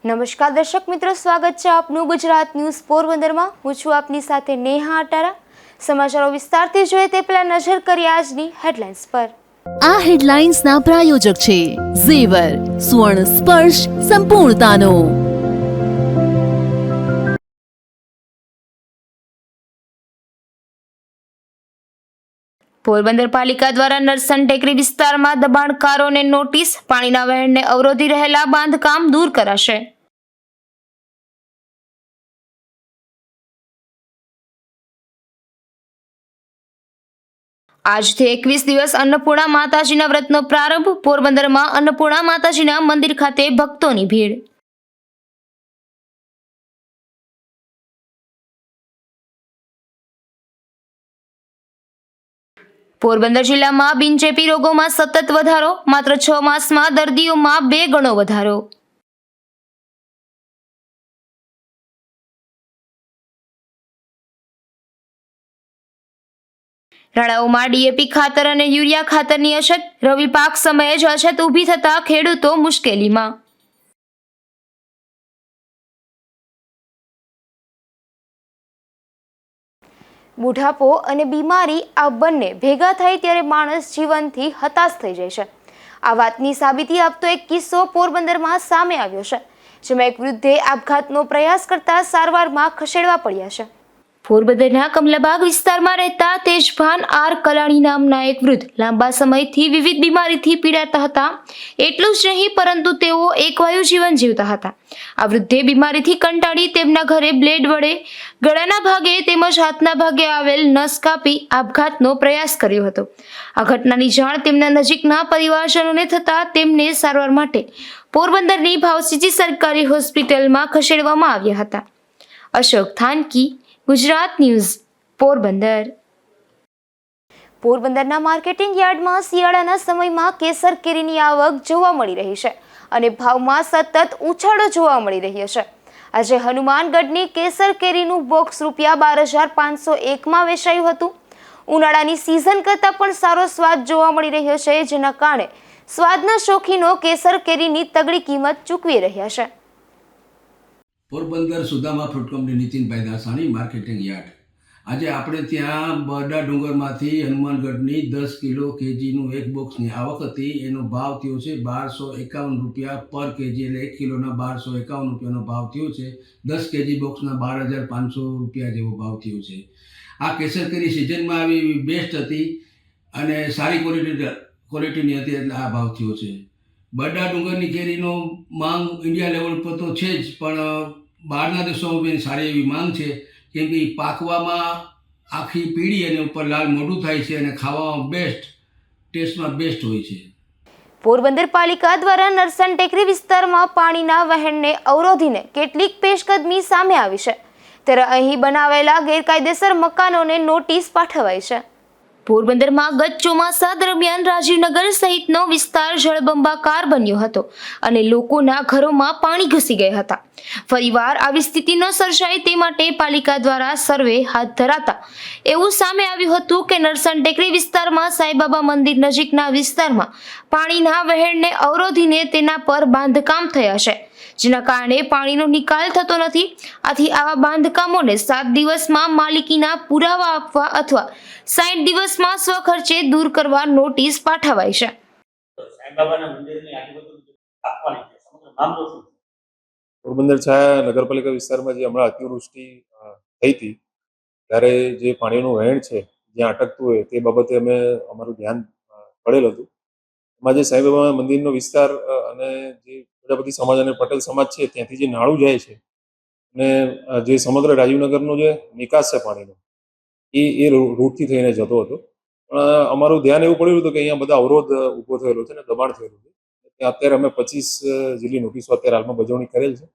નમસ્કાર દર્શક મિત્રો, સ્વાગત છે આપનું ગુજરાત ન્યૂઝ પોરબંદરમાં। હું છું આપની સાથે નેહા અટારા। સમાચારો વિસ્તારથી જોઈએ તે પહેલા નજર કરીએ આજની હેડલાઇન્સ પર। આ હેડલાઇન્સના પ્રાયોજક છે ઝેવર, સ્વર્ણ સ્પર્શ સંપૂર્ણતાનો। પોરબંદર પાલિકા દ્વારા નરસન ટેકરી વિસ્તારમાં દબાણકારોને નોટિસ, પાણીના વહેણને અવરોધી રહેલા બાંધકામ દૂર કરાશે। આજથી 21 દિવસ અન્નપૂર્ણા માતાજીના વ્રતનો પ્રારંભ। પોરબંદરમાં અન્નપૂર્ણા માતાજીના મંદિર ખાતે ભક્તોની ભીડ। પોરબંદર જિલ્લામાં બિનચેપી રોગોમાં સતત વધારો, માત્ર 6 માસમાં દર્દીઓમાં 2 ગણો વધારો। રણાઓમાં ડીએપી ખાતર અને યુરિયા ખાતરની અછત, રવિ પાક સમયે જ અછત ઊભી થતા ખેડૂતો મુશ્કેલીમાં। બુઢાપો અને બીમારી આ બંને ભેગા થાય ત્યારે માણસ જીવનથી હતાશ થઈ જાય છે। આ વાતની સાબિતી આપતો એક કિસ્સો પોરબંદરમાં સામે આવ્યો છે, જેમાં એક વૃદ્ધે આપઘાતનો પ્રયાસ કરતા સારવારમાં ખસેડવા પડ્યા છે। પોરબંદરના કમલાબાગ વિસ્તારમાં રહેતા તેજભાન આર કલાણી નામના એક વૃદ્ધ લાંબા સમયથી વિવિધ બીમારીથી પીડાતા હતા। એટલું જ નહીં, પરંતુ તેઓ એકવાયુ જીવન જીવતા હતા। આ વૃદ્ધે બીમારીથી કંટાળી તેમના ઘરે બ્લેડ વડે ગળાના ભાગે તેમજ હાથના ભાગે આવેલ નસ કાપી આપઘાતનો પ્રયાસ કર્યો હતો। આ ઘટનાની જાણ તેમના નજીકના પરિવારજનોને થતા તેમને સારવાર માટે પોરબંદરની ભાવસીજી સરકારી હોસ્પિટલમાં ખસેડવામાં આવ્યા હતા। અશોક થાનકી, ગુજરાત ન્યૂઝ, પોરબંદર। પોરબંદરના માર્કેટિંગ યાર્ડમાં શિયાળાના સમયમાં કેસર કેરીની આવક જોવા મળી રહી છે અને ભાવમાં સતત ઉછાળો જોવા મળી રહ્યો છે। આજે હનુમાનગઢની કેસર કેરીનું બોક્સ ₹12,501માં વેચાયું હતું। ઉનાળાની સિઝન કરતાં પણ સારો સ્વાદ જોવા મળી રહ્યો છે, જેના કારણે સ્વાદના શોખીનો કેસર કેરીની તગડી કિંમત ચૂકવી રહ્યા છે। Porbandar Sudama fruit company Nitinbhai Dasani marketing yard. આજે આપણે ત્યાં બરડા ડુંગરમાંથી હનુમાનગઢની 10 કિલો કેજીનું એક બોક્સની આવક હતી। એનો ભાવ થયો છે ₹1251 પર કેજી, એટલે 1 કિલોના ₹1251 ભાવ થયો છે। 10 કેજી બોક્સના ₹12,500 જેવો ભાવ થયો છે। આ કેસર કેરી સિઝનમાં આવી બેસ્ટ હતી અને સારી ક્વોલિટીની હતી, એટલે આ ભાવ થયો છે। બરડા ડુંગરની કેરીનો માંગ ઇન્ડિયા લેવલ પર તો છે જ, પણ બહારના દેશોમાં બી સારી એવી માંગ છે, કેમ કે પાકવામાં આખી પીળી અને ઉપર લાલ મોઢું થાય છે અને ખાવામાં બેસ્ટ, ટેસ્ટમાં બેસ્ટ હોય છે। પોરબંદર પાલિકા દ્વારા નરસન ટેકરી વિસ્તારમાં પાણીના વહેણને અવરોધીને કેટલીક પેશકદમી સામે આવી છે, ત્યારે અહીં બનાવેલા ગેરકાયદેસર મકાનોને નોટિસ પાઠવાઈ છે। પોરબંદરમાં ગત ચોમાસા દરમિયાન રાજીવનગર સહિતનો વિસ્તાર જળબંબાકાર બન્યો હતો અને લોકોના ઘરોમાં પાણી ઘૂસી ગયા હતા। ફરીવાર આવી સ્થિતિ ન સર્જાય તે માટે પાલિકા દ્વારા સર્વે હાથ ધરાતા એવું સામે આવ્યું હતું કે નરસન ટેકરી વિસ્તારમાં સાંઈબાબા મંદિર નજીકના વિસ્તારમાં પાણીના વહેણને અવરોધીને તેના પર બાંધકામ થયા છે, જેના કારણે પાણીનો નિકાલ થતો નથી। આથી આવા બાંધકામોને 7 દિવસમાં માલિકીના પુરાવા આપવા અથવા 60 દિવસમાં સ્વખર્ચે દૂર કરવા નોટિસ પાઠવાઈ છે। પોરબંદર છાયા નગરપાલિકા વિસ્તારમાં જે હમણાં અતિવૃષ્ટિ થઈ હતી, ત્યારે જે પાણીનું વહેણ છે જ્યાં અટકતું હોય તે બાબતે અમે અમારું ધ્યાન પડેલ હતું। એમાં જે સાંઈબાબા મંદિરનો વિસ્તાર અને જે પ્રજાપતિ સમાજ અને પટેલ સમાજ છે ત્યાંથી જે નાળું જાય છે અને જે સમગ્ર રાજીવનગરનો જે નિકાસ છે પાણીનો એ રૂટથી થઈને જતો હતો, પણ અમારું ધ્યાન એવું પડ્યું હતું કે અહીંયા બધા અવરોધ ઊભો થયેલો છે અને દબાણ થયેલું છે। ત્યાં અત્યારે અમે 25 જેટલી નોટિસો અત્યારે હાલમાં બજવણી કરેલ છે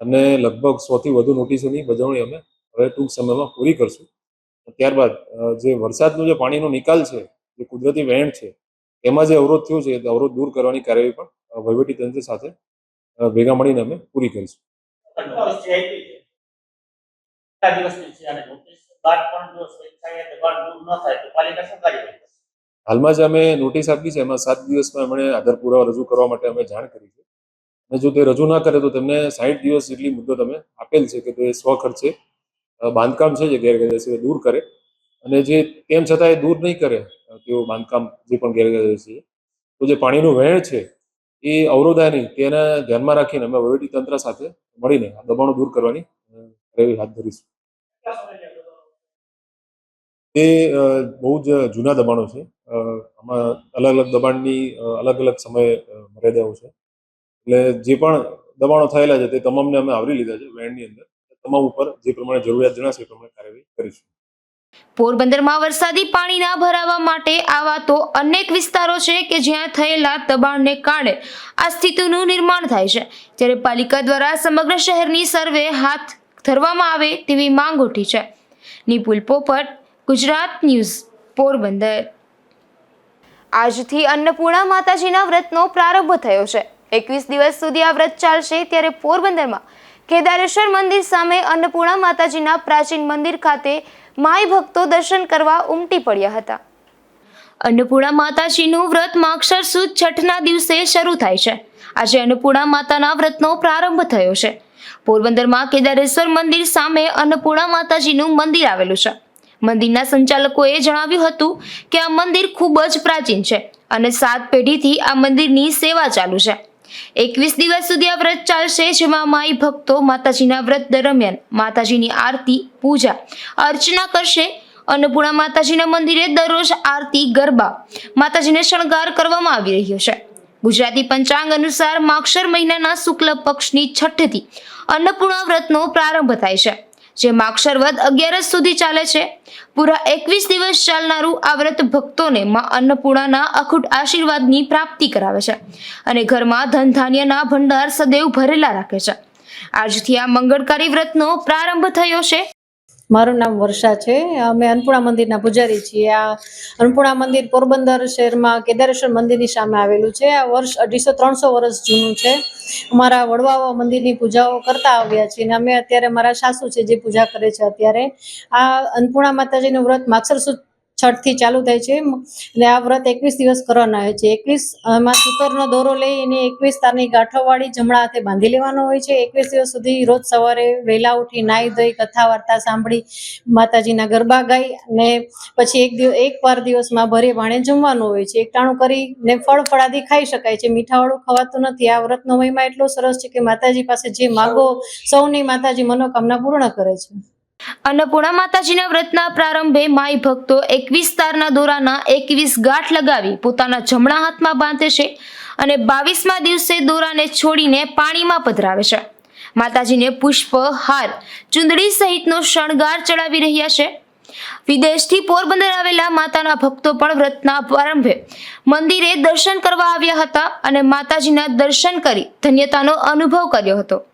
અને લગભગ 100થી વધુ નોટિસોની બજવણી અમે હવે ટૂંક સમયમાં પૂરી કરશું। ત્યારબાદ જે વરસાદનું જે પાણીનો નિકાલ છે, જે કુદરતી વહેણ છે, એમાં જે અવરોધ થયો છે તે અવરોધ દૂર કરવાની કાર્યવાહી પણ વહીવટી તંત્ર સાથે ભેગા મળીને અમે પૂરી કરીશું। હાલમાં જે અમે નોટિસ આપી છે એમાં 7 દિવસમાં એમણે આધાર પુરાવા રજૂ કરવા માટે અમે જાણ કરી છે અને જો તે રજૂ ના કરે તો તેમને 60 દિવસ જેટલી મુદત અમે આપેલ છે કે તે સ્વખર્ચે બાંધકામ છે જે ગેરકાયદેસર દૂર કરે. અને જે તેમ છતાં એ દૂર નહીં કરે તેઓ બાંધકામ જે પણ ગેરકાયદેસર છે, તો જે પાણીનું વહેણ છે એ અવરોધાય નહીં તેને ધ્યાનમાં રાખીને અમે વહીવટી તંત્ર સાથે મળીને આ દબાણો દૂર કરવાની કાર્યવાહી હાથ ધરીશું. તે બહુ જ જૂના દબાણો છે. આમાં અલગ અલગ દબાણની અલગ અલગ સમય મર્યાદાઓ છે. એટલે જે પણ દબાણો થયેલા છે તે તમામને અમે આવરી લીધા છે વહેણની અંદર. તમામ ઉપર જે પ્રમાણે જરૂરિયાત જણાશે એ પ્રમાણે કાર્યવાહી કરીશું. પોરબંદરમાં વરસાદી પાણી ના ભરાવા માટે આવા તો અનેક વિસ્તારો છે કે જ્યાં થયેલા દબાણને કારણે આ સ્થિતિનું નિર્માણ થાય છે, ત્યારે પાલિકા દ્વારા સમગ્ર શહેરની સર્વે હાથ ધરવામાં આવે તેવી માંગ ઉઠી છે. નિપુલ પોપટ, ગુજરાત ન્યૂઝ, પોરબંદર. આજથી અન્નપૂર્ણા માતાજીના વ્રતનો પ્રારંભ થયો છે. 21 દિવસ સુધી આ વ્રત ચાલશે, ત્યારે પોરબંદરમાં કેદારેશ્વર મંદિર સામે અન્નપૂર્ણા માતાજીના પ્રાચીન મંદિર ખાતે માઈ ભક્તો દર્શન કરવા ઉમટી પડ્યા હતા. અન્નપૂર્ણા માતાજીનું વ્રત માગશર સુદ છઠના દિવસે શરૂ થાય છે. આજે અન્નપૂર્ણા માતાના વ્રતનો પ્રારંભ થયો છે. પોરબંદરમાં કેદારેશ્વર મંદિર સામે અન્નપૂર્ણા માતાજીનું મંદિર આવેલું છે. મંદિરના સંચાલકોએ જણાવ્યું હતું કે આ મંદિર ખૂબ જ પ્રાચીન છે અને 7 પેઢીથી આ મંદિરની સેવા ચાલુ છે. 21 દિવસ સુધી આ વ્રત ચાલશે, જેમાં માઈ ભક્તો માતાજીના વ્રત દરમિયાન માતાજીની આરતી, પૂજા, અર્ચના કરશે. અન્નપૂર્ણા માતાજીના મંદિરે દરરોજ આરતી, ગરબા, માતાજીને શણગાર કરવામાં આવી રહ્યો છે. ગુજરાતી પંચાંગ અનુસાર માગશર મહિનાના શુક્લ પક્ષની છઠ્ઠથી અન્નપૂર્ણા વ્રતનો પ્રારંભ થાય છે, જે માગશર વદ 11 સુધી ચાલે છે. પૂરા 21 દિવસ ચાલનારું આ વ્રત ભક્તોને માં અન્નપૂર્ણાના અખૂટ આશીર્વાદની પ્રાપ્તિ કરાવે છે અને ઘરમાં ધન ધાન્યના ભંડાર સદૈવ ભરેલા રાખે છે. આજથી આ મંગળકારી વ્રતનો પ્રારંભ થયો છે. મારું નામ વર્ષા છે. અમે અન્નપૂર્ણા મંદિરના પૂજારી છીએ. આ અન્નપૂર્ણા મંદિર પોરબંદર શહેરમાં કેદારેશ્વર મંદિરની સામે આવેલું છે. આ વર્ષ 250-300 વર્ષ જૂનું છે. અમારા વડવાઓ મંદિરની પૂજાઓ કરતા આવ્યા છીએ અને અમે અત્યારે મારા સાસુ છે જે પૂજા કરે છે. અત્યારે આ અન્નપૂર્ણા માતાજીનું વ્રત માગશર સુદ છઠથી ચાલુ થાય છે અને આ વ્રત 21 દિવસ કરવાના હોય છે. 21 માં સૂતરનો દોરો લઈ એને 21 તારની ગાંઠોવાળી જમણા હાથે બાંધી લેવાનો હોય છે. 21 દિવસ સુધી રોજ સવારે વહેલા ઉઠી નાહી ધોઈ કથા વાર્તા સાંભળી માતાજીના ગરબા ગાઈ અને પછી એક વાર દિવસમાં ભરે ભાણે જમવાનું હોય છે. એકટાણું કરીને ફળ ફળાદી ખાઈ શકાય છે. મીઠાવાળું ખવાતું નથી. આ વ્રતનો મહિમા એટલો સરસ છે કે માતાજી પાસે જે માગો સૌની માતાજી મનોકામના પૂર્ણ કરે છે. અન્નપૂર્ણા માતાજીના વ્રતના પ્રારંભે માઈ ભક્તો 21 તારના દોરાના 21 ગાંઠ લગાવી પોતાના જમણા હાથમાં બાંધે છે અને 22મા દિવસે દોરાને છોડીને પાણીમાં પધરાવે છે. માતાજીને પુષ્પ, હાર, ચુંદડી સહિતનો શણગાર ચડાવી રહ્યા છે. વિદેશથી પોરબંદર આવેલા માતાના ભક્તો પણ વ્રતના પ્રારંભે મંદિરે દર્શન કરવા આવ્યા હતા અને માતાજીના દર્શન કરી ધન્યતાનો અનુભવ કર્યો હતો.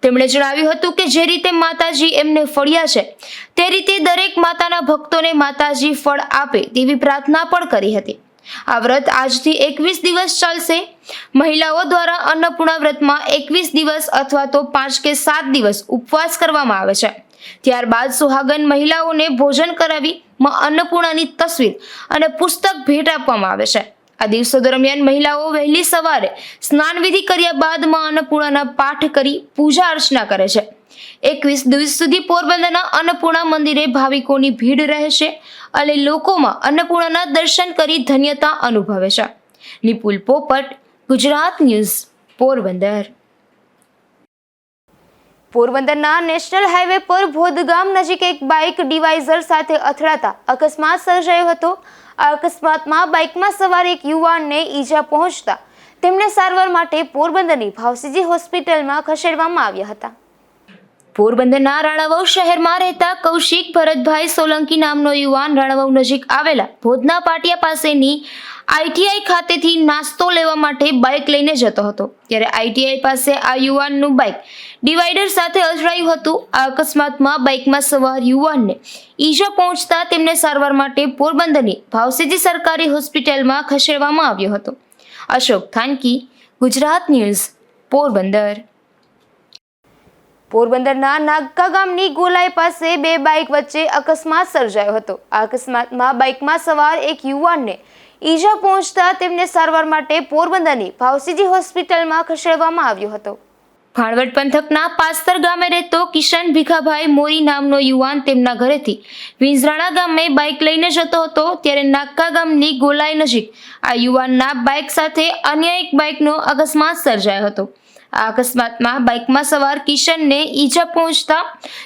તેમણે જણાવ્યું હતું કે જે રીતે માતાજી એમને ફળ્યા છે તે રીતે દરેક માતાના ભક્તોને માતાજી ફળ આપે તેવી પ્રાર્થના પણ કરી હતી. આ વ્રત આજથી 21 દિવસ ચાલશે. મહિલાઓ દ્વારા અન્નપૂર્ણા વ્રતમાં 21 દિવસ અથવા તો 5 કે 7 દિવસ ઉપવાસ કરવામાં આવે છે. ત્યારબાદ સુહાગન મહિલાઓને ભોજન કરાવી માં અન્નપૂર્ણાની તસવીર અને પુસ્તક ભેટ આપવામાં આવે છે. આ દિવસો દરમિયાન મહિલાઓ વહેલી સવારે સ્નાન વિધિ કર્યા બાદ માં અન્નપૂર્ણાના પાઠ કરી પૂજા અર્ચના કરે છે. 21 દિવસ સુધી પોરબંદરના અન્નપૂર્ણા મંદિરે ભાવિકોની ભીડ રહેશે અને લોકોમાં અન્નપૂર્ણાના દર્શન કરી ધન્યતા અનુભવે છે. નિપુલ પોપટ, ગુજરાત ન્યૂઝ, પોરબંદર. પોરબંદરના નેશનલ હાઈવે પર ભોદગામ નજીક એક બાઇક ડિવાઈઝર સાથે અથડાતા અકસ્માત સર્જાયો હતો. આ અકસ્માતમાં બાઇકમાં સવાર એક યુવાનને ઈજા પહોંચતા તેમને સારવાર માટે પોરબંદરની ભાવસીજી હોસ્પિટલમાં ખસેડવામાં આવ્યા હતા. પોરબંદરના રાણાવાવ શહેરમાં રહેતા કૌશિક ભરતભાઈ સોલંકી નામનો યુવાન રાણાવાવ નજીક આવેલા ભોદના પાટિયા પાસેની ITI ખાતેથી નાસ્તો લેવા માટે બાઇક લઈને જતો હતો. ત્યારે ITI પાસે આ યુવાનનું બાઇક ડિવાઈડર સાથે અથડાયું હતું. આ અકસ્માતમાં બાઇકમાં સવાર યુવાનને ઈજા પહોંચતા તેમને સારવાર માટે પોરબંદરની ભાવસીજી સરકારી હોસ્પિટલમાં ખસેડવામાં આવ્યો હતો. અશોક થાનકી, ગુજરાત ન્યૂઝ, પોરબંદર. પોરબંદરના નાગકા ગામની ગોલાઈ પાસે 2 બાઇક વચ્ચે અકસ્માત સર્જાયો હતો. આ અકસ્માતમાં બાઇકમાં સવાર એક યુવાનને ઈજા પહોંચતા તેમને સારવાર માટે પોરબંદરની ભાવસીજી હોસ્પિટલમાં ખસેડવામાં આવ્યો હતો. ભાણવડ પંથકના પાસ્તર ગામે રહેતો કિશન ભીખાભાઈ મોરી નામનો યુવાન તેમના ઘરેથી વિંજરાણા ગામે બાઇક લઈને જતો હતો ત્યારે નાક્કા ગામની ગોલાઈ નજીક આ યુવાનના બાઇક સાથે અન્ય એક બાઇકનો અકસ્માત સર્જાયો હતો. આ અકસ્માતમાં બાઇકમાં સવાર કિશનને ઈજા પહોંચતા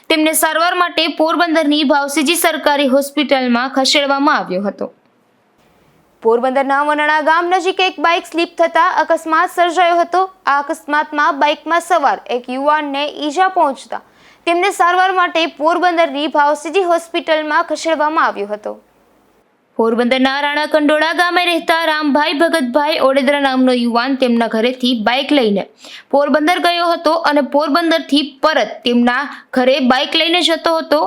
તેમને સારવાર માટે પોરબંદરની ભાવસીજી સરકારી હોસ્પિટલમાં ખસેડવામાં આવ્યો હતો. પોરબંદરના વનાણા ગામ નજીક એક બાઇક સ્લીપ થતા અકસ્માત સર્જાયો હતો. આ અકસ્માતમાં બાઇકમાં સવાર એક યુવાનને ઈજા પહોંચતા તેમને સારવાર માટે પોરબંદરની ભાવસીજી હોસ્પિટલમાં ખસેડવામાં આવ્યો હતો. પોરબંદરના રાણા કંડોળા ગામે રહેતા રામભાઈ ભગતભાઈ ઓડેદરા નામનો યુવાન તેમના ઘરેથી બાઇક લઈને પોરબંદર ગયો હતો અને પોરબંદરથી પરત તેમના ઘરે બાઇક લઈને જતો હતો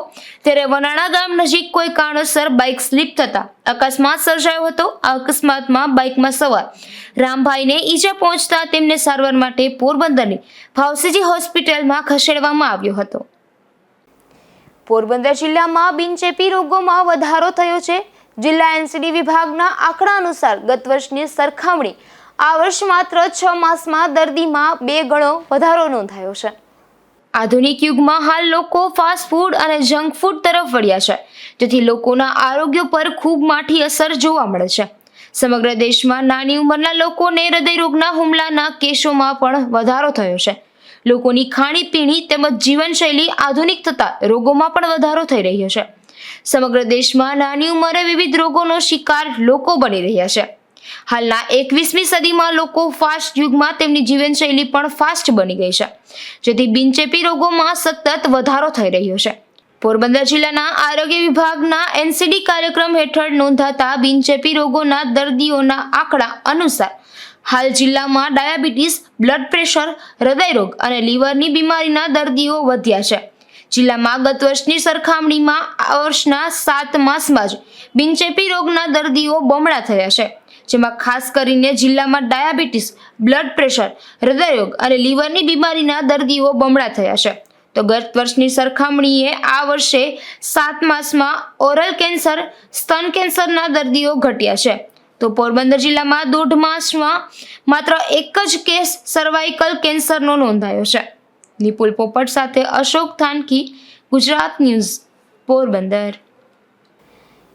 ત્યારે વનાણા ગામ નજીક કોઈ કારણોસર બાઇક સ્લીપ થતા અકસ્માત સર્જાયો હતો. આ અકસ્માતમાં બાઇકમાં સવાર રામભાઈને ઈજા પહોંચતા તેમને સારવાર માટે પોરબંદરની ભાવસીજી હોસ્પિટલમાં ખસેડવામાં આવ્યો હતો. પોરબંદર જિલ્લામાં બિનચેપી રોગોમાં વધારો થયો છે. જિલ્લા એનસીડી વિભાગના આંકડા અનુસાર ગત વર્ષની સરખામણી આ વર્ષ માત્ર 6 માસમાં દર્દીમાં 2 ગણો વધારો નોંધાયો છે. આધુનિક યુગમાં હાલ લોકો ફાસ્ટ ફૂડ અને જંક ફૂડ તરફ વળ્યા છે, જેથી લોકોના આરોગ્ય પર ખૂબ માઠી અસર જોવા મળે છે. સમગ્ર દેશમાં નાની ઉંમરના લોકોને હૃદયરોગના હુમલાના કેસોમાં પણ વધારો થયો છે. લોકોની ખાણીપીણી તેમજ જીવનશૈલી આધુનિક થતા રોગોમાં પણ વધારો થઈ રહ્યો છે. સમગ્ર દેશમાં નાની ઉંમરે વિવિધ રોગોનો શિકાર લોકો બની રહ્યા છે. હાલના 21મી સદીમાં લોકો ફાસ્ટ યુગમાં તેમની જીવનશૈલી પણ ફાસ્ટ બની ગઈ છે, જેથી બિનચેપી રોગોમાં સતત વધારો થઈ રહ્યો છે. પોરબંદર જિલ્લાના આરોગ્ય વિભાગના એનસીડી કાર્યક્રમ હેઠળ નોંધાતા બિનચેપી રોગોના દર્દીઓના આંકડા અનુસાર હાલ જિલ્લામાં ડાયાબિટીસ, બ્લડ પ્રેશર, હૃદયરોગ અને લીવરની બીમારીના દર્દીઓ વધ્યા છે. જિલ્લામાં ગત વર્ષની સરખામણીમાં આ વર્ષના 7 માસમાં જ બિનચેપી રોગના દર્દીઓ બમણા થયા છે, જેમાં ખાસ કરીને જિલ્લામાં ડાયાબિટીસ, બ્લડ પ્રેશર, હૃદયરોગ અને લીવરની બીમારીના દર્દીઓ બમણા થયા છે. તો ગત વર્ષની સરખામણીએ આ વર્ષે 7 માસમાં ઓરલ કેન્સર, સ્તન કેન્સરના દર્દીઓ ઘટ્યા છે. તો પોરબંદર જિલ્લામાં 1.5 માસમાં માત્ર 1 જ કેસ સર્વાઇકલ કેન્સરનો નોંધાયો છે. નિપુલ પોપટ સાથે અશોક થાનકી, ગુજરાત ન્યૂઝ, પોરબંદર.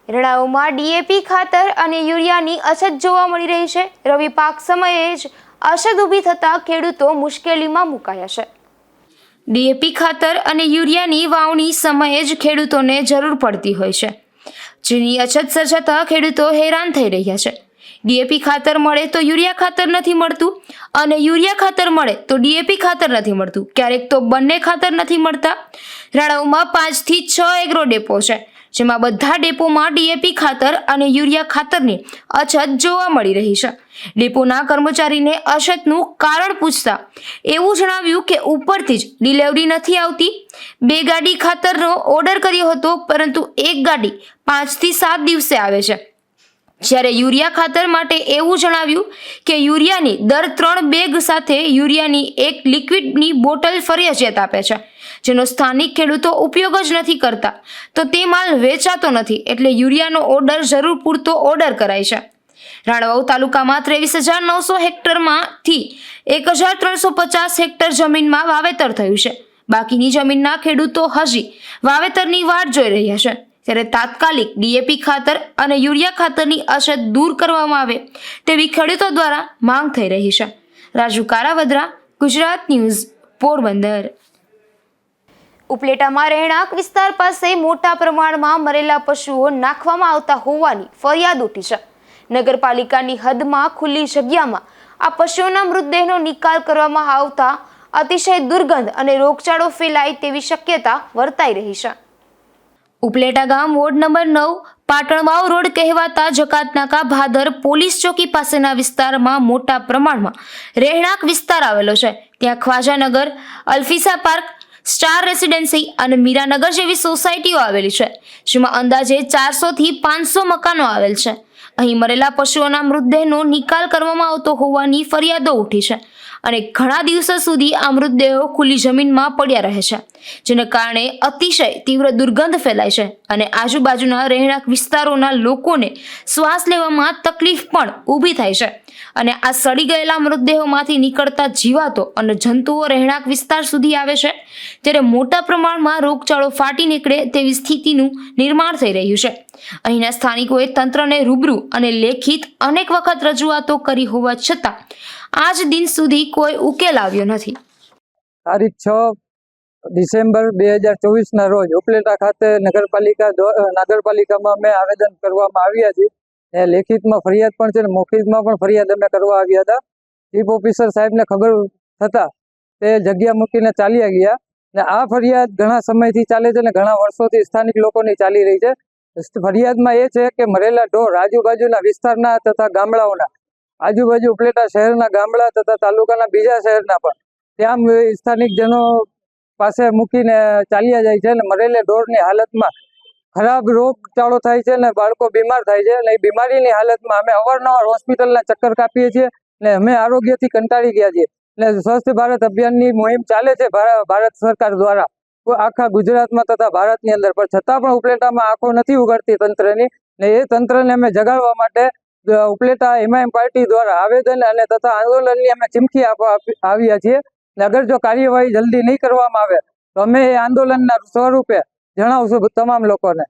રણાઓમાં ડીએપી ખાતર અને યુરિયાની અછત જોવા મળી રહી છે. રવિ પાક સમયે જ અછત ઊભી થતા ખેડૂતો મુશ્કેલીમાં મુકાયા છે. ડીએપી ખાતર અને યુરિયાની વાવણી સમયે જ ખેડૂતોને જરૂર પડતી હોય છે, જેની અછત સર્જાતા ખેડૂતો હેરાન થઈ રહ્યા છે. ડીએપી ખાતર મળે તો યુરિયા ખાતર નથી મળતું અને યુરિયા ખાતર મળે તો ડીએપી ખાતર નથી મળતું. ક્યારેક તો બંને ખાતર નથી મળતા. રાણાઓમાં 5 થી 6 એગ્રો ડેપો છે, જેમાં બધા ડેપોમાં ડીએપી ખાતર અને યુરિયા ખાતરની અછત જોવા મળી રહી છે. ડેપોના કર્મચારીને અછતનું કારણ પૂછતા એવું જણાવ્યું કે ઉપરથી જ ડિલિવરી નથી આવતી. 2 ગાડી ખાતરનો ઓર્ડર કર્યો હતો, પરંતુ 1 ગાડી 5 થી 7 દિવસે આવે છે. જ્યારે યુરિયા ખાતર માટે એવું જણાવ્યું કે યુરિયાની દર 3 બેગ સાથે યુરિયાની 1 લિક્વિડની બોટલ ફરજિયાત આપે છે, જેનો સ્થાનિક ખેડૂતો ઉપયોગ જ નથી કરતા. તો તે માલ વેચાતો નથી, એટલે યુરિયાનો ઓર્ડર જરૂર પૂરતો ઓર્ડર કરાય છે. રાણાવાવ તાલુકામાં 23,900 હેક્ટરમાંથી 1,350 હેક્ટર જમીનમાં વાવેતર થયું છે. બાકીની જમીનના ખેડૂતો હજી વાવેતરની વાટ જોઈ રહ્યા છે. ત્યારે તાત્કાલિક ડીએપી ખાતર અને યુરિયા ખાતરની અછત દૂર કરવામાં આવે તેવી ખેડૂતો દ્વારા માંગ થઈ રહી છે. રાજુ કારાવદરા, ગુજરાત ન્યૂઝ, પોરબંદર. ઉપલેટામાં રહેણાંક વિસ્તાર પાસે મોટા પ્રમાણમાં મરેલા પશુઓ નાખવામાં આવતા હોવાની ફરિયાદ ઉઠી છે. નગરપાલિકાની હદમાં ખુલ્લી જગ્યામાં આ પશુઓના મૃતદેહનો નિકાલ કરવામાં આવતા અતિશય દુર્ગંધ અને રોગચાળો ફેલાય તેવી શક્યતા વર્તાઈ રહી છે. ઉપલેટા ગામ વોર્ડ નંબર 9 પાટણવાવ રોડ કહેવાતા જકાતનાકા ભાદર પોલીસ ચોકી પાસેના વિસ્તારમાં મોટા પ્રમાણમાં રહેણાંક વિસ્તાર આવેલો છે. ત્યાં ખ્વાજાનગર, અલ્ફિસા પાર્ક, સ્ટાર રેસિડેન્સી અને મીરાનગર જેવી સોસાયટીઓ આવેલી છે, જેમાં અંદાજે 400 થી 500 મકાનો આવેલ છે. અહીં મરેલા પશુઓના મૃતદેહનો નિકાલ કરવામાં આવતો હોવાની ફરિયાદો ઉઠી છે. અને ઘણા દિવસો સુધી આ મૃતદેહો ખુલ્લી જમીનમાં પડ્યા રહે છે, જેને કારણે અતિશય તીવ્ર દુર્ગંધ ફેલાય છે અને આજુબાજુના રહેણાંક વિસ્તારોના લોકોને શ્વાસ લેવામાં તકલીફ પણ ઊભી થાય છે. અને આ સડી ગયેલા મૃતદેહોમાંથી નીકળતા જીવાતો અને જંતુઓ રહેણાંક વિસ્તાર સુધી આવે છે, ત્યારે મોટા પ્રમાણમાં રોગચાળો ફાટી નીકળે તેવી સ્થિતિનું નિર્માણ થઈ રહ્યું છે. અહીંના સ્થાનિકોએ તંત્રને રૂબરૂ અને લેખિત અનેક વખત રજૂઆતો કરી હોવા છતાં આજ દિન સુધી કોઈ ઉકેલ આવ્યો નથી. તારીખ 6 ડિસેમ્બર 2024ના રોજ ઉપલેટા ખાતે નગરપાલિકામાં અમે આવેદન કરવામાં આવ્યા છીએ. લેખિતમાં ફરિયાદ પણ છે ને મૌખિકમાં પણ ફરિયાદ અમે કરવા આવ્યા હતા. ચીફ ઓફિસર સાહેબને ખબર થતાં તે જગ્યા મૂકીને ચાલ્યા ગયા. ને આ ફરિયાદ ઘણા સમયથી ચાલે છે ને ઘણા વર્ષોથી સ્થાનિક લોકોની ચાલી રહી છે. ફરિયાદમાં એ છે કે મરેલા ઢોર આજુબાજુના વિસ્તારના તથા ગામડાઓના, આજુબાજુ ઉપલેટા શહેરના ગામડા તથા તાલુકાના બીજા શહેરના પણ ત્યાં સ્થાનિક જનો પાસે મૂકીને ચાલ્યા જાય છે. અને મરેલા ઢોરની હાલતમાં ખરાબ રોગચાળો થાય છે ને બાળકો બીમાર થાય છે. અને એ બીમારીની હાલતમાં અમે અવારનવાર હોસ્પિટલના ચક્કર કાપીએ છીએ ને અમે આરોગ્યથી કંટાળી ગયા છીએ. ને સ્વસ્થ ભારત અભિયાનની મુહિમ ચાલે છે ભારત સરકાર દ્વારા આખા ગુજરાતમાં તથા ભારતની અંદર, પણ છતાં પણ ઉપલેટામાં આંખો નથી ઉગાડતી તંત્રની. ને એ તંત્રને અમે જગાડવા માટે ઉપલેટા એમઆઈએમ પાર્ટી દ્વારા આવેદન અને તથા આંદોલનની અમે ચીમકી આપવા આવ્યા છીએ. ને અગર જો કાર્યવાહી જલ્દી નહીં કરવામાં આવે તો અમે એ આંદોલનના સ્વરૂપે જણાવશું તમામ લોકોને.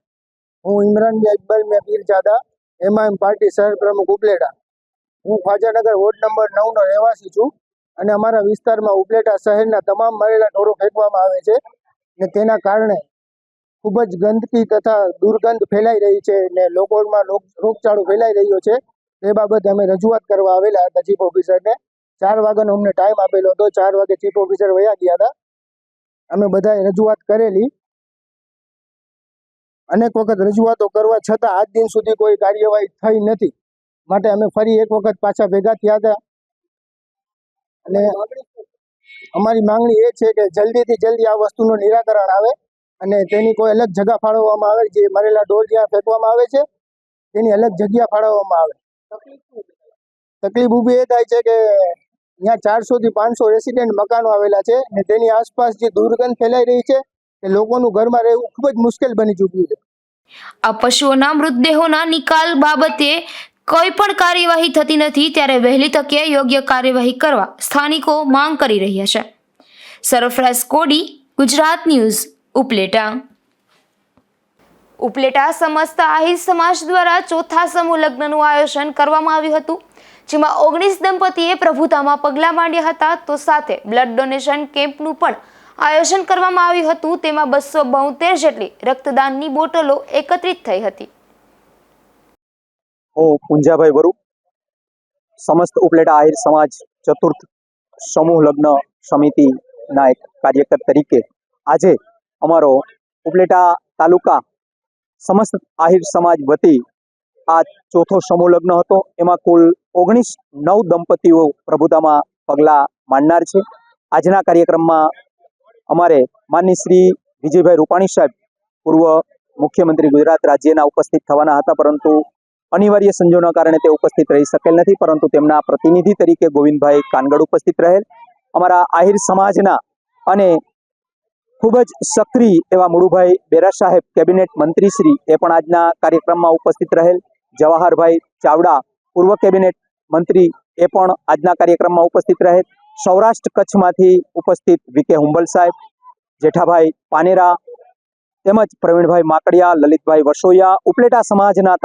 હું ઇમરાન અકબર મેં પીરજાદા, એમઆઈએમ પાર્ટી શહેર પ્રમુખ ઉપલેટા. હું ખ્વાજાનગર વોર્ડ નંબર 9નો રહેવાસી છું અને અમારા વિસ્તારમાં ઉપલેટા શહેરના તમામ મરેલા ઢોરો ફેંકવામાં આવે છે ને તેના કારણે ખૂબ જ ગંદકી તથા દુર્ગંધ ફેલાઈ રહી છે ને લોકોમાં રોગચાળો ફેલાઈ રહ્યો છે. તે બાબતે અમે રજૂઆત કરવા આવેલા હતા ચીફ ઓફિસરને. 4 વાગ્યાનો અમને ટાઈમ આપેલો હતો. 4 વાગે ચીફ ઓફિસર વયા ગયા હતા. અમે બધાએ રજૂઆત કરેલી. અનેક વખત રજૂઆતો કરવા છતાં આજ દિન સુધી કોઈ કાર્યવાહી થઈ નથી. માટે અમે ફરી એક વખત પાછા ભેગા થયા હતા અને અમારી માંગણી એ છે કે જલ્દીથી જલ્દી આ વસ્તુનું નિરાકરણ આવે અને તેની કોઈ અલગ જગ્યા ફાળવવામાં આવે. જે મરેલા ઢોર જ્યાં ફેંકવામાં આવે છે તેની અલગ જગ્યા ફાળવવામાં આવે. તકલીફ ઊભી એ થાય છે કે ત્યાં 400 થી 500 રેસિડેન્ટ મકાનો આવેલા છે અને તેની આસપાસ જે દુર્ગંધ ફેલાઈ રહી છે એ લોકોનું ઘરમાં રહેવું ખૂબ જ મુશ્કેલ બની ચૂક્યું છે. આ પશુઓના મૃતદેહોના નિકાલ બાબતે કોઈ પણ કાર્યવાહી થતી નથી, ત્યારે વહેલી તકે યોગ્ય કાર્યવાહી કરવા સ્થાનિકો માંગ કરી રહ્યા છે. સરફરાઝ કોડી, ગુજરાત ન્યૂઝ, ઉપલેટા. ઉપલેટા સમસ્ત આહિર સમાજ દ્વારા ચોથા સમૂહ લગ્નનું આયોજન કરવામાં આવ્યું હતું, જેમાં 19 દંપતીએ પ્રભુતામાં પગલાં માંડ્યા હતા. તો સાથે બ્લડ ડોનેશન કેમ્પનું પણ આયોજન કરવામાં આવ્યું હતું. તેમાં 272 જેટલી રક્તદાનની બોટલો એકત્રિત થઈ હતી. હું પુંજાભાઈ વરુ, સમસ્ત ઉપલેટા આહિર સમાજ ચતુર્થ સમૂહ લગ્ન સમિતિના એક કાર્યકર તરીકે આજે અમારો ઉપલેટા તાલુકા સમસ્ત આહિર સમાજ વતી આ ચોથો સમૂહ લગ્ન હતો. એમાં કુલ 19 દંપતીઓ પ્રભુતામાં પગલાં માંડનાર છે. આજના કાર્યક્રમમાં અમારે માનનીય શ્રી વિજયભાઈ રૂપાણી સાહેબ, પૂર્વ મુખ્યમંત્રી ગુજરાત રાજ્યના ઉપસ્થિત થવાના હતા, પરંતુ અનિવાર્ય સંજોગોના કારણે તે ઉપસ્થિત રહી શકેલ નથી, પરંતુ તેમના પ્રતિનિધિ તરીકે ગોવિંદભાઈ કાનગડ ઉપસ્થિત રહેલ. અમારા આહિર સમાજના અને ખૂબ જ સક્રિય એવા મુળુભાઈ બેરા સાહેબ, કેબિનેટ મંત્રીશ્રી, એ પણ આજના કાર્યક્રમમાં ઉપસ્થિત રહેલ. જવાહરભાઈ ચાવડા, પૂર્વ કેબિનેટ મંત્રી, એ પણ આજના કાર્યક્રમમાં ઉપસ્થિત રહેલ. સૌરાષ્ટ્ર કચ્છમાંથી ઉપસ્થિત વીકે હુંબલ સાહેબ, જેઠાભાઈ પાનેરા, તેમજ પ્રવીણભાઈ માકડિયા, લલિતભાઈ વસોયા, ઉપલેટા સમાજના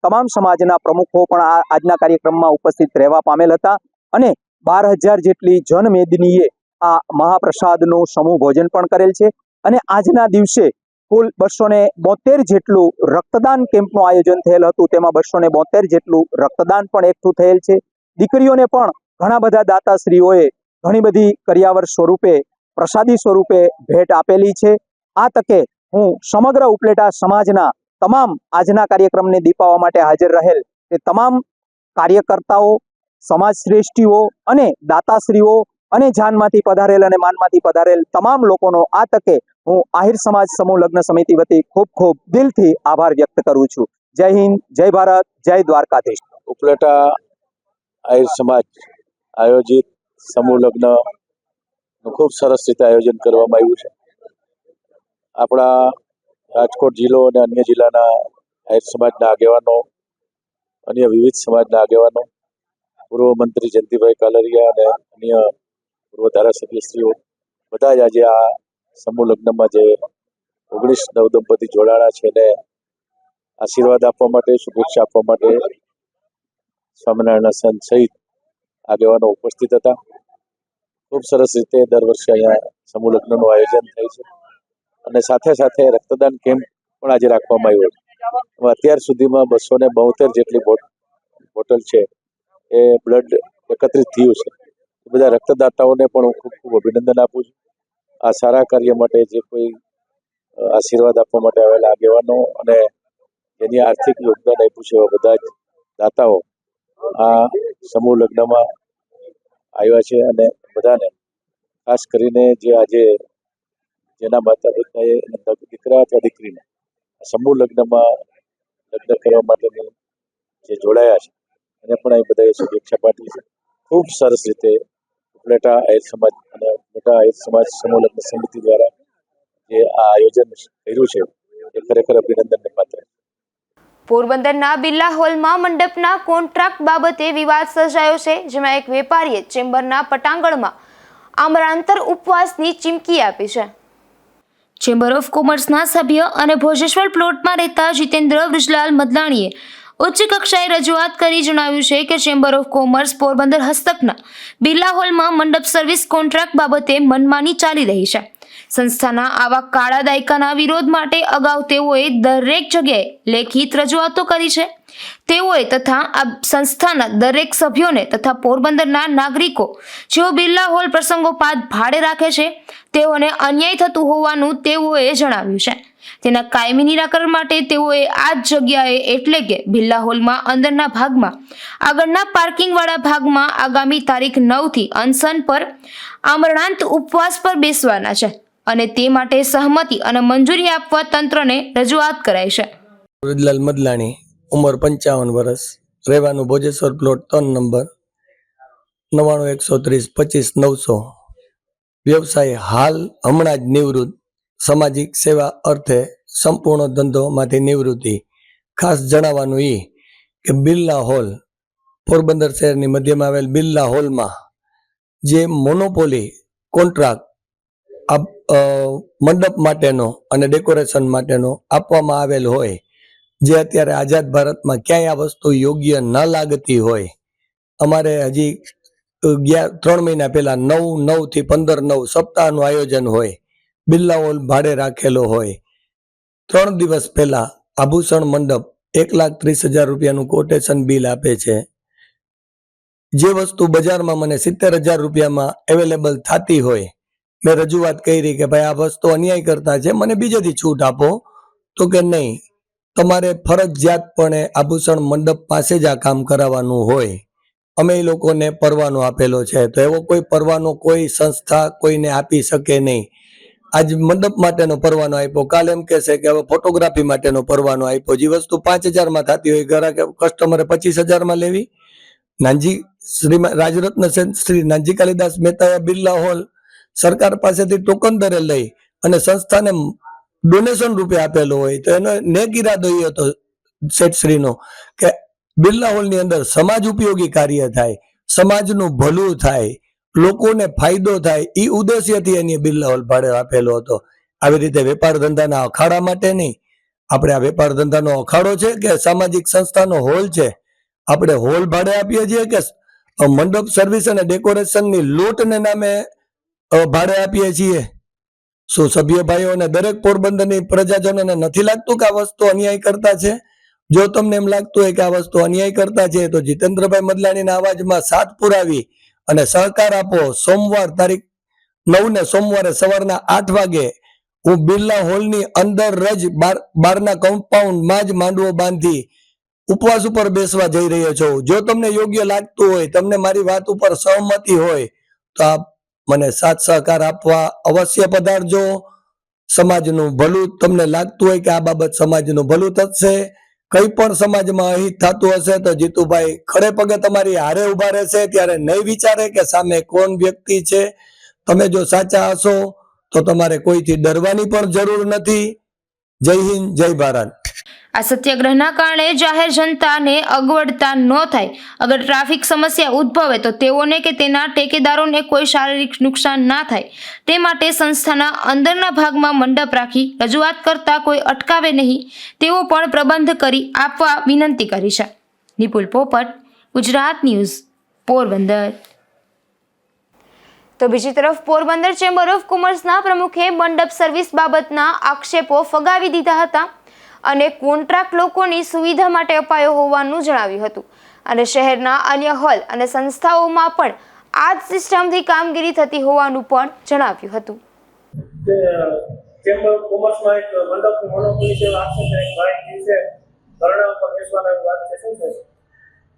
તમામ સમાજના પ્રમુખો પણ આજના કાર્યક્રમમાં ઉપસ્થિત રહેવા પામેલ હતા. અને 12,000 જેટલી જનમેદનીએ આ મહાપ્રસાદનું સમૂહ ભોજન પણ કરેલ છે. અને આજના દિવસે કુલ 272 જેટલું રક્તદાન કેમ્પનું આયોજન થયેલ હતું. તેમાં 272 જેટલું રક્તદાન પણ એકઠું થયેલ છે. દીકરીઓને પણ ઘણા બધા દાતાશ્રીઓએ ઘણી બધી કરિયાવર સ્વરૂપે, પ્રસાદી સ્વરૂપે ભેટ આપેલી છે. આ તકે હું સમગ્ર ઉપલેટા સમાજના તમામ આજના કાર્યક્રમને દીપાવવા માટે હાજર રહેલ તે તમામ કાર્યકર્તાઓ, સમાજ શ્રેષ્ઠીઓ અને દાતાશ્રીઓ અને જાનમાંથી પધારેલ અને માનમાંથી પધારેલ તમામ લોકોનો આ તકે હું આહિર સમાજ સમૂહ લગ્ન સમિતિ વતી ખૂબ ખૂબ દિલથી આભાર વ્યક્ત કરું છું. જય હિન્દ, જય ભારત, જય દ્વારકાધીશ. ઉપલેટા આહિર સમાજ આયોજિત સમૂહ લગ્નનું ખૂબ સરસ રીતે આયોજન કરવામાં આવ્યું છે. આપણા રાજકોટ જિલ્લો અને અન્ય જિલ્લાના આહિર સમાજના આગેવાનો, અન્ય વિવિધ સમાજના આગેવાનો, પૂર્વ મંત્રી જયંતિભાઈ કાલરિયા અને અન્ય પૂર્વ ધારાસભ્યશ્રીઓ બધા જ આજે આ સમૂહ લગ્નમાં જે 19 નવદંપતિ જોડાણા છે એને આશીર્વાદ આપવા માટે, શુભેચ્છા આપવા માટે સ્વામિનારાયણના સંત સહિત આગેવાનો ઉપસ્થિત હતા. ખૂબ સરસ રીતે દર વર્ષે અહીંયા સમૂહ લગ્નનું આયોજન થાય છે અને સાથે સાથે રક્તદાન કેમ્પ પણ આજે રાખવામાં આવ્યો છે. અત્યાર સુધીમાં 272 જેટલી બોટલ છે એ બ્લડ એકત્રિત થયું છે. એ બધા રક્તદાતાઓને પણ હું ખૂબ ખૂબ અભિનંદન આપું છું. આ સારા કાર્ય માટે જે કોઈ આશીર્વાદ આપવા માટે આવેલા આગેવાનો અને જેની આર્થિક યોગદાન આપ્યું છે એવા બધા જ દાતાઓ આ સમૂહ લગ્નમાં આવ્યા છે અને બધાને ખાસ કરીને જે આજે જેના માતા પિતાએ દીકરા અથવા દીકરીને સમૂહ લગ્નમાં લગ્ન કરવા માટેની જે જોડાયા છે એને પણ અહીં બધાએ શુભેચ્છા પાઠવી છે. ખૂબ સરસ રીતે ઉપલેટા આહિર સમાજ અને ઉપલેટા આહિર સમાજ સમૂહ લગ્ન સમિતિ દ્વારા જે આ આયોજન કર્યું છે એ ખરેખર અભિનંદનને પાત્ર છે. પોરબંદરના બિરલા હોલમાં મંડપના કોન્ટ્રાક્ટ બાબતે વિવાદ સર્જાયો છે, જેમાં એક વેપારીએ ચેમ્બરના પટાંગણમાં આમરણાંતર ઉપવાસની ચીમકી આપી છે. ચેમ્બર ઓફ કોમર્સના સભ્ય અને ભોજેશ્વર પ્લોટમાં રહેતા જીતેન્દ્ર વૃજલાલ મદલાણીએ ઉચ્ચ કક્ષાએ રજૂઆત કરી જણાવ્યું છે કે ચેમ્બર ઓફ કોમર્સ પોરબંદર હસ્તકના બિરલા હોલમાં મંડપ સર્વિસ કોન્ટ્રાક્ટ બાબતે મનમાની ચાલી રહી છે. સંસ્થાના આવા કાળા દાયકાના વિરોધ માટે અગાઉ તેઓએ દરેક જગ્યાએ લેખિત રજૂઆતો કરી છે. તેઓએ તથા આ સંસ્થાના દરેક સભ્યોને તથા પોરબંદરના નાગરિકો જેઓ બિરલા હોલ પ્રસંગોપાત ભાડે રાખે છે તેઓને અન્યાય થતું હોવાનું તેઓએ જણાવ્યું છે. તેના કાયમી નિરાકરણ માટે તેઓએ આ જ જગ્યાએ એટલે કે બિરલા હોલમાં અંદરના ભાગમાં આગળના પાર્કિંગવાળા ભાગમાં આગામી તારીખ 9 થી અનશન પર આમરણાંત ઉપવાસ પર બેસવાના છે અને તે માટે સહમતિ અને મંજૂરી આપવા તંત્રને રજૂઆત કરાઈ છે. વૃજલાલ મદલાણી, ઉંમર 55 વર્ષ, રહેવાનું ભોજેશ્વર પ્લોટ 3 નંબર, 9913025900. વ્યવસાય હાલ હમણાં જ નિવૃત્ત, સામાજિક સેવા અર્થે સંપૂર્ણ ધંધોમાંથી નિવૃત્તિ. ખાસ જણાવવાનું એ કે બિરલા હોલ, પોરબંદર શહેરની મધ્યમાં આવેલ બિરલા હોલમાં જે મોનોપોલી કોન્ટ્રાક્ટ મંડપ માટેનો અને ડેકોરેશન માટેનો આપવામાં આવેલ હોય, જે અત્યારે આઝાદ ભારતમાં ક્યાંય આ વસ્તુ યોગ્ય ન લાગતી હોય, અમારે હજી 3 મહિના પહેલા 9/9 થી 15/9 સપ્તાહનું આયોજન હોય, બિરલા હોલ ભાડે રાખેલો હોય. 3 દિવસ પહેલા આભૂષણ મંડપ 1,30,000 રૂપિયાનું કોટેશન બિલ આપે છે. જે વસ્તુ બજારમાં મને 70,000 રૂપિયામાં અવેલેબલ થતી હોય, મેં રજૂઆત કરી કે ભાઈ આ વસ્તુ અન્યાય કરતા છે, મને બીજેથી છૂટ આપો. તો કે નહીં, તમારે ફરજિયાતપણે આભૂષણ મંડપ પાસે જ આ કામ કરાવવાનું હોય. અમે એ લોકોને પરવાનો આપેલો છે, તો એવો કોઈ પરવાનો કોઈ સંસ્થા કોઈને આપી શકે નહીં. આજ મંડપ માટેનો પરવાનો આપ્યો, કાલે એમ કહેશે કે હવે ફોટોગ્રાફી માટેનો પરવાનો આપ્યો. જે વસ્તુ 5,000માં થતી હોય, ગ્રાહક કસ્ટમરે 25,000માં લેવી. શ્રી રાજરત્ન શ્રી નાનજી કાલિદાસ મહેતાએ બિરલા હોલ સરકાર પાસેથી ટોકન દરે લઈ અને સંસ્થાને ડોનેશન રૂપે આપેલો હોય, તો એનો નેક ઇરાદો એ હતો શેઠશ્રીનો કે બિરલા હોલની અંદર સમાજ ઉપયોગી કાર્ય થાય, સમાજનું ભલું થાય, લોકોને ફાયદો થાય, એ ઉદ્દેશ્યથી એની બિરલા હોલ ભાડે આપેલો હતો. આવી રીતે વેપાર ધંધાના અખાડા માટે નહીં. આપણે આ વેપાર ધંધાનો અખાડો છે કે સામાજિક સંસ્થાનો હોલ છે? આપણે હોલ ભાડે આપીએ છીએ કે મંડપ સર્વિસ અને ડેકોરેશનની લૂંટને નામે ભાડે આપીએ છીએ? શું સભ્ય ભાઈઓ અને દરેક પોરબંદરની પ્રજાજનોને નથી લાગતું કે આ વસ્તુ અન્યાય કરતા છે? જો તમને એમ લાગતું હોય કે આ વસ્તુ અન્યાય કરતા છે, તો જીતેન્દ્રભાઈ મદલાણીના અવાજમાં સાથ પુરાવી અને સહકાર આપો. સોમવાર તારીખ 9 ને સોમવારે સવારના 8 વાગે હું બિરલા હોલની અંદર જ બારના કમ્પાઉન્ડમાં જ માંડવો બાંધી ઉપવાસ ઉપર બેસવા જઈ રહ્યો છું. જો તમને યોગ્ય લાગતું હોય, તમને મારી વાત ઉપર સહમતિ હોય, તો આપ મને સાથ સહકાર આપવા અવશ્ય પધારજો. સમાજનું ભલું તમને લાગતું હોય કે આ બાબત સમાજનું ભલું થશે, કઈ પણ સમાજમાં અહિત થતું હશે તો જીતુભાઈ ખડે પગે તમારી હારે ઉભા રહેશે, ત્યારે નહીં વિચારે કે સામે કોણ વ્યક્તિ છે. તમે જો સાચા હશો તો તમારે કોઈથી ડરવાની પણ જરૂર નથી. જય હિન્દ, જય ભારત. આ સત્યાગ્રહના કારણે જાહેર જનતાને અગવડતા ન થાય. અગર ટ્રાફિક સમસ્યા ઉદ્ભવે તો તેઓને કે તેના ટેકેદારોને કોઈ શારીરિક નુકસાન ના થાય તે માટે સંસ્થાના અંદરના ભાગમાં મંડપ રાખી રજૂઆત કરતા કોઈ અટકાવે નહીં તેવો પણ પ્રબંધ કરી આપવા વિનંતી કરી છે. નિપુલ પોપટ, ગુજરાત ન્યૂઝ, પોરબંદર. તો બીજી તરફ પોરબંદર ચેમ્બર ઓફ કોમર્સના પ્રમુખે મંડપ સર્વિસ બાબતના આક્ષેપો ફગાવી દીધા હતા અને કોન્ટ્રાક્ટ લોકોની સુવિધા માટે અપાયો હોવાનું જણાવ્યું હતું અને શહેરના અન્ય હોલ અને સંસ્થાઓમાં પણ આ જ સિસ્ટમથી કામગીરી થતી હોવાનું પણ જણાવ્યું હતું. ચેમ્બર ઓફ કોમર્સમાં એક મંડપની મોનોપોલી છે, આક્ષેપ એક ભાઈ છે ધરણા ઉપર બેસવાના વાત છે, શું છે?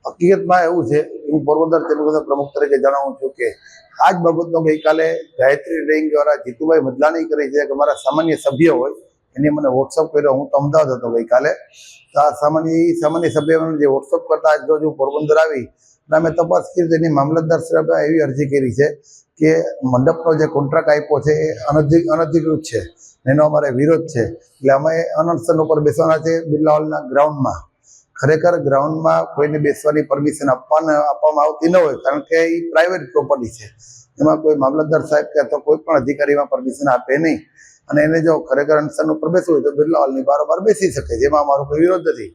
હકીકતમાં એવું છે, હું પોરબંદર ચેમ્બર પ્રમુખ તરીકે જણાવું છું કે આ જ બાબતનો ગઈકાલે ગાયત્રી ડ્રેઇંગ દ્વારા જીતુભાઈ મદલાણી કરી છે કે મારા સામાન્ય સભ્ય હોય એને મને વોટ્સઅપ કર્યો. હું તો અમદાવાદ હતો ગઈકાલે, તો આ સામાન્ય સભ્યોને જે વોટ્સઅપ કરતા આજ રોજ હું પોરબંદર આવી અને અમે તપાસ કરી તેની મામલતદાર સાહેબે એવી અરજી કરી છે કે મંડપનો જે કોન્ટ્રાક્ટ આપ્યો છે એ અનધિકૃત છે, એનો અમારે વિરોધ છે. એટલે અમે અનશન ઉપર બેસવાના છે બિરલા હોલના ગ્રાઉન્ડમાં. ખરેખર ગ્રાઉન્ડમાં કોઈને બેસવાની પરમિશન આપવામાં આવતી ન હોય, કારણ કે એ પ્રાઇવેટ પ્રોપર્ટી છે. એમાં કોઈ મામલતદાર સાહેબ કે અથવા કોઈ પણ અધિકારીમાં પરમિશન આપે નહીં. અને એને જો ખરેખર અનશન ઉપર બેસવું હોય તો બિરલા હોલની બારોબાર બેસી શકે, જેમાં અમારો કોઈ વિરોધ નથી.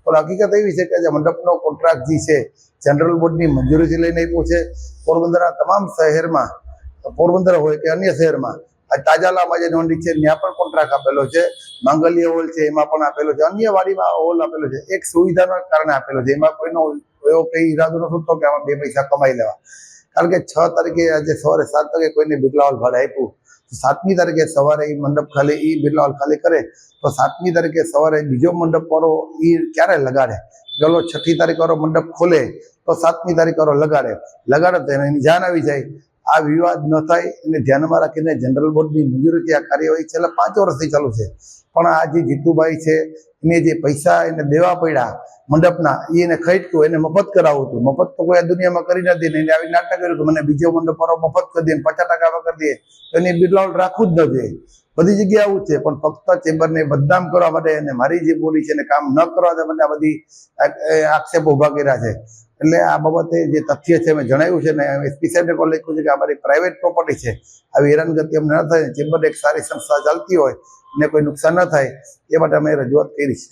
પણ હકીકત એવી છે કે જે મંડપનો કોન્ટ્રાક્ટ જે છે જનરલ બોર્ડની મંજૂરીથી લઈને આપ્યો છે. પોરબંદરના તમામ શહેરમાં, પોરબંદર હોય કે અન્ય શહેરમાં, આ તાજાલામાં જે નોંધી છે ત્યાં પણ કોન્ટ્રાક્ટ આપેલો છે. માંગલ્ય હોલ છે એમાં પણ આપેલો છે, અન્ય વાડીમાં હોલ આપેલો છે. એક સુવિધાના કારણે આપેલો છે, એમાં કોઈનો એવો કઈ ઈરાદો નતો કે આમાં 2 પૈસા કમાઈ લેવા. કારણ કે 6 તારીખે આજે સવારે 7 વાગે કોઈને બિરલા હોલ ભાડે આપ્યું, 7મી તારીખે સવારે એ મંડપ ખાલી, એ બિરલા હોલ ખાલી કરે તો 7મી તારીખે સવારે બીજો મંડપ વાળો એ ક્યારે લગાડે? ચલો 6ઠી તારીખ વાળો મંડપ ખોલે તો 7મી તારીખ વાળો લગાડે તો એની જાણ આવી જાય. આ વિવાદ ન થાય એને ધ્યાનમાં રાખીને જનરલ બોર્ડની મંજૂરીથી આ કાર્યવાહી છેલ્લા 5 વર્ષથી ચાલુ છે. પણ આ જે જીતુભાઈ છે એને જે પૈસા એને દેવા પડ્યા મંડપના, એને ખરીદતું, એને મફત કરાવવું હતું. મફત તો કોઈ આ દુનિયામાં કરી નથી ને એને આવી નાટક કર્યું કે મને બીજો મંડપ વાળો મફત કરી દે, 50% કરી દે, તો એને બિરલા હોલ રાખવું જ ન જોઈએ. બધી જગ્યાએ આવું જ છે, પણ ફક્ત ચેમ્બરને બદનામ કરવા માટે અને મારી જે બોલી છે એને કામ ન કરવા માટે આ બધી આક્ષેપો ઉભા કર્યા છે. એટલે આ બાબતે જે તથ્ય છે મેં જણાવ્યું છે ને એસપી સાહેબને પણ લખ્યું છે કે અમારી પ્રાઇવેટ પ્રોપર્ટી છે, આવી હેરાનગતિ અમને ન થાય, ચેમ્બર એક સારી સંસ્થા ચાલતી હોય ને કોઈ નુકસાન ન થાય એ માટે અમે રજૂઆત કરી છે.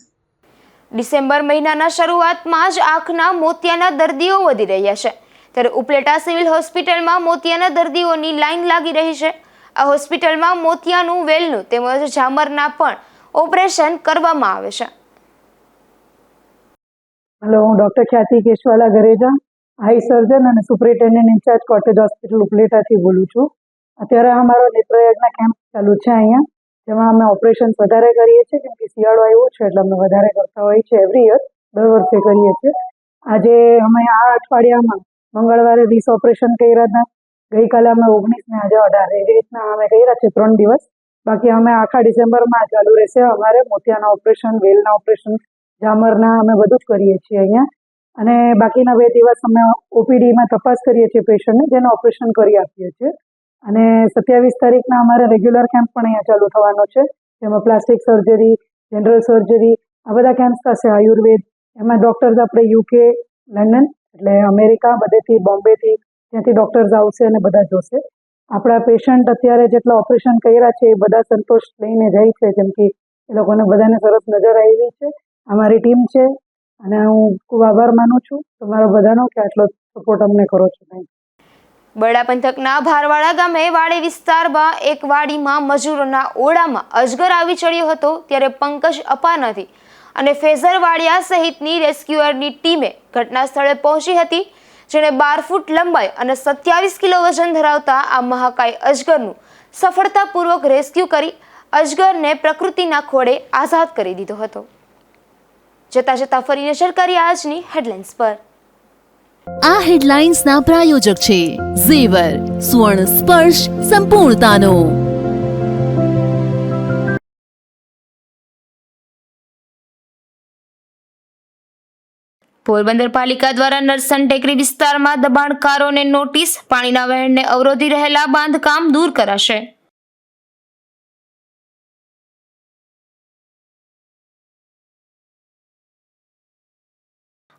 ડિસેમ્બર મહિનાના શરૂઆતમાં જ આંખના મોતિયાના દર્દીઓ વધી રહ્યા છે, ત્યારે ઉપલેટા સિવિલ હોસ્પિટલમાં મોતિયાના દર્દીઓની લાઈન લાગી રહી છે. આ હોસ્પિટલમાં મોતિયાનું, વેલનું તેમજ ઝામરના પણ ઓપરેશન કરવામાં આવે છે. હેલો, હું ડૉક્ટર ખ્યાતિ કેશવાલા ગરેજા, આઈ સર્જન અને સુપરિન્ટેન્ડન્ટ ઇન્ચાર્જ કોટેજ હોસ્પિટલ ઉપલેટાથી બોલું છું. અત્યારે અમારો નેત્રયજ્ઞ કેમ્પ ચાલુ છે અહીંયા, જેમાં અમે ઓપરેશન વધારે કરીએ છીએ, કેમ કે શિયાળો આવ્યો છે એટલે અમે વધારે કરતા હોઈએ છીએ. એવરી યર, દર વર્ષે કરીએ છીએ. આજે અમે આ અઠવાડિયામાં મંગળવારે 20 ઓપરેશન કર્યા હતા, ગઈકાલે અમે 19 ને આજે 18, એવી રીતના અમે કર્યા છે 3 દિવસ. બાકી અમે આખા ડિસેમ્બરમાં ચાલુ રહેશે અમારે મોતિયાના ઓપરેશન, વેલના ઓપરેશન, ઝામરના, અમે બધું જ કરીએ છીએ અહીંયા. અને બાકીના 2 દિવસ અમે ઓપીડીમાં તપાસ કરીએ છીએ પેશન્ટને, જેને ઓપરેશન કરી આપીએ છીએ. અને 27 તારીખના અમારે રેગ્યુલર કેમ્પ પણ અહીંયા ચાલુ થવાનો છે, જેમાં પ્લાસ્ટિક સર્જરી, જનરલ સર્જરી, આ બધા કેમ્પ થશે. આયુર્વેદ, એમાં ડૉક્ટર્સ આપણે UK, લંડન એટલે અમેરિકા, બધેથી, બોમ્બેથી, ત્યાંથી ડૉક્ટર્સ આવશે અને બધા જોશે. આપણા પેશન્ટ અત્યારે જેટલા ઓપરેશન કર્યા છે એ બધા સંતોષ લઈને જાય છે, જેમ કે એ લોકોને બધાને સરસ નજર આવી છે. અમારી ટીમ છે અને હું ખૂબ આભાર માનું છું તમારો બધાનો કે આટલો સપોર્ટ અમને કરો છો. Thank you. બરડા પંથકના ભારવાડા ગામે વાડી વિસ્તારમાં એક વાડીમાં મજૂરોના ઓરડામાં અજગર આવી ચડ્યો હતો, ત્યારે પંકજ અપાનાથી અને ફેઝર વાડિયા સહિતની રેસ્ક્યુઅરની ટીમે ઘટના સ્થળે પહોંચી હતી, જેણે 12 ફૂટ લંબાઈ અને 27 કિલો વજન ધરાવતા આ મહાકાય અજગરનું સફળતાપૂર્વક રેસ્ક્યુ કરી અજગરને પ્રકૃતિના ખોળે આઝાદ કરી દીધો હતો. જતા જતા ફરી નજર કરી આજની હેડલાઇન્સ પર. આ હેડલાઇન્સના પ્રાયોજક છે ઝેવર, સુવર્ણ સ્પર્શ સંપૂર્ણતાનો. પોરબંદર પાલિકા દ્વારા નરસન ટેકરી વિસ્તારમાં દબાણકારોને નોટિસ, પાણીના વહેણને અવરોધી રહેલા બાંધકામ દૂર કરાશે.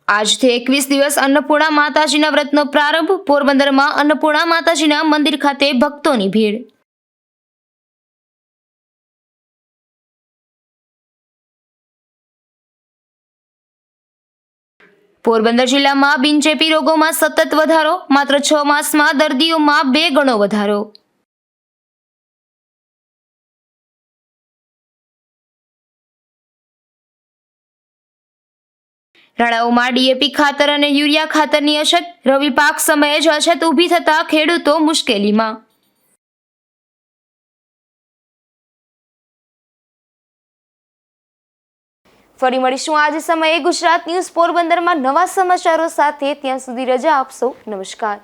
આજથી 21 દિવસ અન્નપૂર્ણા માતાજીના વ્રતનો પ્રારંભ. પોરબંદરમાં અન્નપૂર્ણા માતાજીના મંદિર ખાતે ભક્તોની ભીડ. પોરબંદર જિલ્લામાં બિનચેપી રોગોમાં સતત વધારો. માત્ર 6 માસમાં દર્દીઓમાં 2 ગણો વધારો. રાણાઓમાં ડીએપી ખાતર અને યુરિયા ખાતરની અછત. રવિ પાક સમયે જ અછત ઊભી થતા ખેડૂતો મુશ્કેલીમાં. ફરી મળીશું આજ સમયે ગુજરાત ન્યૂઝ પોરબંદરમાં નવા સમાચારો સાથે. ત્યાં સુધી રજા આપશો. નમસ્કાર.